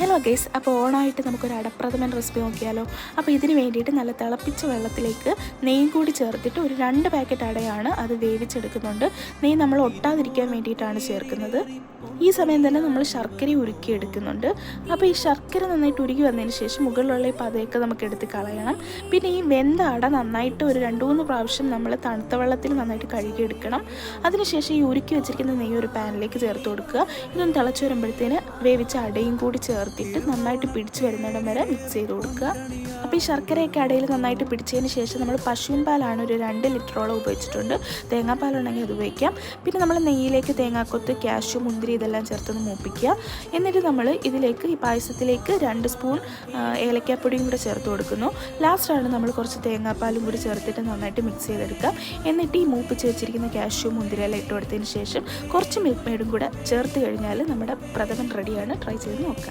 Hello guys, അപ്പോൾ ഓണമായിട്ട് നമുക്കൊരു അടപ്രഥമൻ recipe നോക്കിയാലോ. അപ്പോൾ ഇതിന് വേണ്ടിയിട്ട് നല്ല തിളപ്പിച്ച വെള്ളത്തിലേക്ക് നെയ്യ് കൂടി ചേർത്തിട്ട് ഒരു 2 പാക്കറ്റ് അടയാണ് അത് വേവിച്ചെടുക്കുന്നുണ്ട്. നെയ്യ് നമ്മൾ ഒട്ടാതിരിക്കാൻ വേണ്ടിയിട്ടാണ് ചേർക്കുന്നത്. ഈ സമയം തന്നെ നമ്മൾ ശർക്കര ഉരുക്കി എടുക്കുന്നുണ്ട്. അപ്പോൾ ഈ ശർക്കര നന്നായിട്ട് ഉരുക്കി വന്നതിന് ശേഷം മുകളിലുള്ള ഈ പതയൊക്കെ നമുക്ക് എടുത്ത് കളയണം. പിന്നെ ഈ വെന്ത അട നന്നായിട്ട് ഒരു 2-3 പ്രാവശ്യം നമ്മൾ തണുത്ത വെള്ളത്തിൽ നന്നായിട്ട് കഴുകിയെടുക്കണം. അതിനുശേഷം ഈ ഉരുക്കി വെച്ചിരിക്കുന്ന നെയ്യ് ഒരു പാനിലേക്ക് ചേർത്ത് കൊടുക്കുക. ഇതൊന്ന് തിളച്ച് വരുമ്പോഴത്തേന് വേവിച്ച അടയും കൂടി ചേർത്തിട്ട് നന്നായിട്ട് പിടിച്ച് വരുന്നിടം വരെ മിക്സ് ചെയ്ത് കൊടുക്കുക. അപ്പോൾ ഈ ശർക്കരയൊക്കെ അടയിൽ നന്നായിട്ട് പിടിച്ചതിന് ശേഷം നമ്മൾ പശുവിൻ പാലാണ് ഒരു 2 ലിറ്ററോളം ഉപയോഗിച്ചിട്ടുണ്ട്. തേങ്ങാപ്പാലുണ്ടെങ്കിൽ അത് ഉപയോഗിക്കാം. പിന്നെ നമ്മൾ നെയ്യിലേക്ക് തേങ്ങാക്കൊത്ത്, കാഷ്യൂ, മുന്തിരി ഇതെല്ലാം ചേർത്തൊന്ന് മൂപ്പിക്കുക. എന്നിട്ട് നമ്മൾ ഇതിലേക്ക് ഈ പായസത്തിലേക്ക് 2 സ്പൂൺ ഏലക്കാപ്പൊടിയും കൂടെ ചേർത്ത് കൊടുക്കുന്നു. ലാസ്റ്റാണ് നമ്മൾ കുറച്ച് തേങ്ങാപ്പാലും കൂടി ചേർത്തിട്ട് നന്നായിട്ട് മിക്സ് ചെയ്തെടുക്കുക. എന്നിട്ട് ഈ മൂപ്പിച്ച് വെച്ചിരിക്കുന്ന കാഷ്യൂ, മുന്തിരി എല്ലാം ഇട്ട് കൊടുത്തതിന് ശേഷം കുറച്ച് മിൽക്ക് മെയ്ഡും കൂടെ ചേർത്ത് കഴിഞ്ഞാൽ നമ്മുടെ പ്രഥമൻ റെഡിയാണ്. ട്രൈ ചെയ്ത് നോക്കാം.